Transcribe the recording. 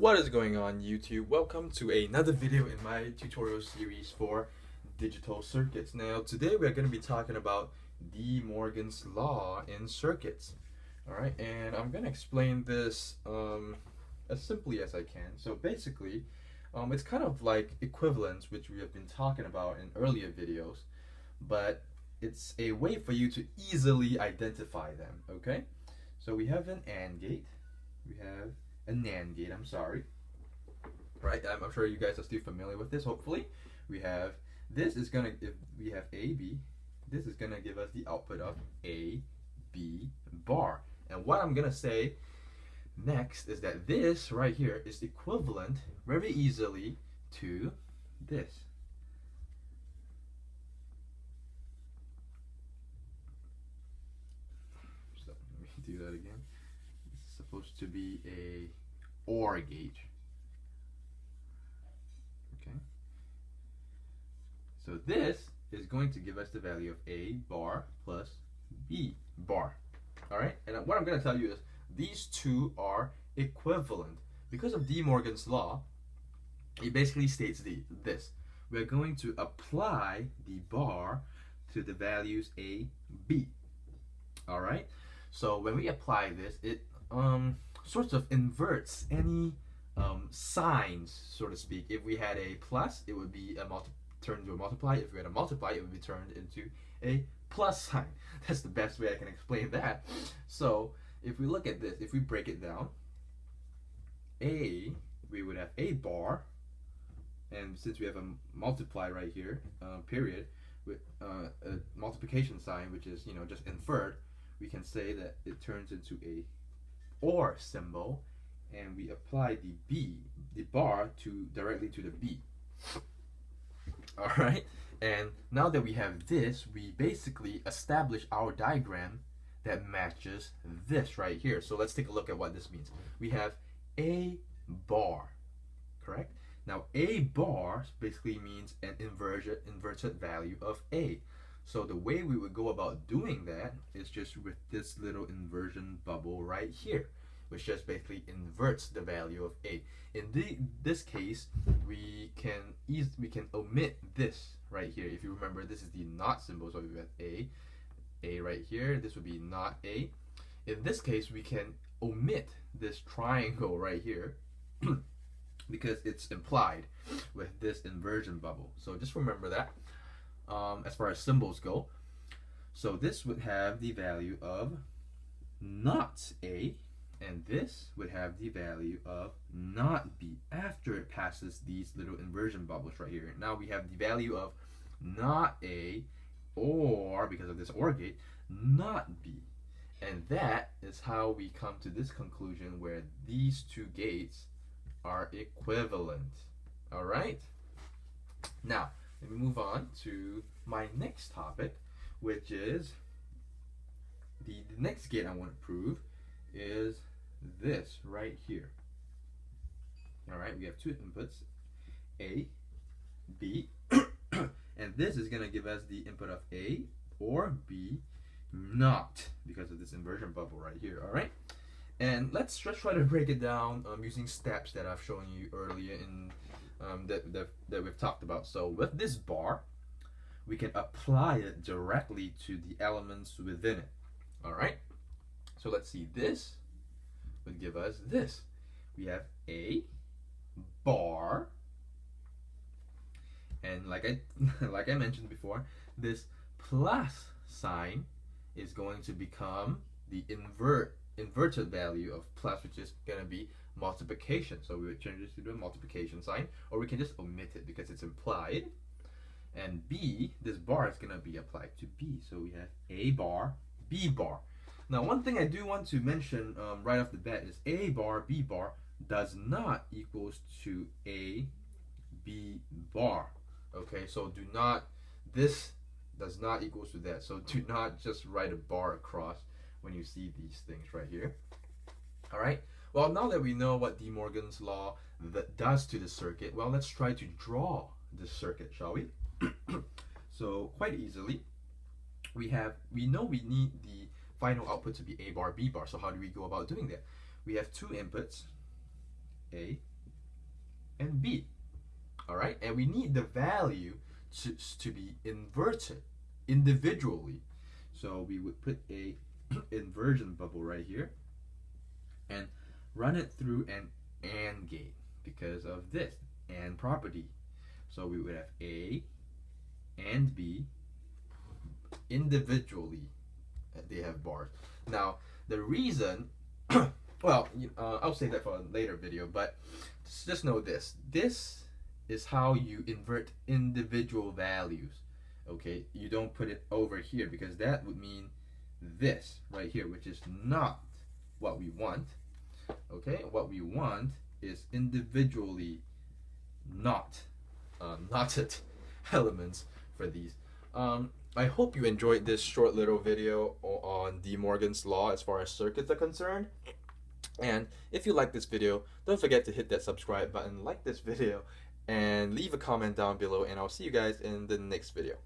What is going on YouTube? Welcome to another video in my tutorial series for digital circuits. Now today we're going to be talking about De Morgan's law in circuits. Alright, and I'm going to explain this as simply as I can. So basically, it's kind of like equivalence, which we have been talking about in earlier videos, but it's a way for you to easily identify them, okay? So we have an AND gate, we have a NAND gate, I'm sorry. Right, I'm sure you guys are still familiar with this, hopefully. We have, this is gonna, if we have AB, this is gonna give us the output of A, B, bar. And what I'm gonna say next is that this right here is equivalent very easily to this. So let me do that again. It's supposed to be a OR gate. Okay. So this is going to give us the value of A bar plus B bar. Alright? And what I'm going to tell you is these two are equivalent. Because of De Morgan's law, it basically states this. We're going to apply the bar to the values A, B. Alright? So when we apply this, it sort of inverts any signs, so to speak. If we had a plus, it would be turned into a multiply. If we had a multiply, it would be turned into a plus sign. That's the best way I can explain that. So if we look at this, if we break it down, A, we would have A bar, and since we have a multiply right here, period, with a multiplication sign, which is, you know, just inferred, we can say that it turns into a OR symbol, and we apply the bar directly to the B. Alright, and now that we have this, we basically establish our diagram that matches this right here. So let's take a look at what this means. We have A bar, correct? Now A bar basically means an inverted value of A. So the way we would go about doing that is just with this little inversion bubble right here, which just basically inverts the value of A. In this case, we can omit this right here. If you remember, this is the not symbol, so we have A right here. This would be not A. In this case, we can omit this triangle right here because it's implied with this inversion bubble. So just remember that. As far as symbols go, so this would have the value of not A, and this would have the value of not B after it passes these little inversion bubbles right here. Now we have the value of not A, or because of this OR gate, not B. And that is how we come to this conclusion where these two gates are equivalent. Alright? Now, let me move on to my next topic, which is the next gate I want to prove is this right here. Alright, we have two inputs, A, B, and this is going to give us the input of A or B not, because of this inversion bubble right here. Alright, and let's just try to break it down using steps that I've shown you earlier in that we've talked about. So with this bar, we can apply it directly to the elements within it. Alright, so let's see, this would give us this. We have A bar, and like I mentioned before, this plus sign is going to become the inverted value of plus, which is going to be multiplication. So we would change this to a multiplication sign, or we can just omit it because it's implied. And B, this bar is going to be applied to B. So we have A bar, B bar. Now one thing I do want to mention right off the bat is A bar, B bar does not equals to A, B bar. Okay, so do not, this does not equals to that. So do not just write a bar across when you see these things right here. Alright, well, now that we know what De Morgan's law does to the circuit, well, let's try to draw the circuit, shall we? So quite easily, we know we need the final output to be A bar, B bar. So how do we go about doing that? We have two inputs, A and B. All right, and we need the value to be inverted individually. So we would put a inversion bubble right here and run it through an AND gate because of this AND property. So we would have A and B individually. They have bars. Now the reason, well, I'll save that for a later video, but just know this. This is how you invert individual values. Okay, you don't put it over here because that would mean this right here, which is not what we want. Okay, what we want is individually knotted elements for these. I hope you enjoyed this short little video on De Morgan's law as far as circuits are concerned. And if you like this video, don't forget to hit that subscribe button, like this video, and leave a comment down below, and I'll see you guys in the next video.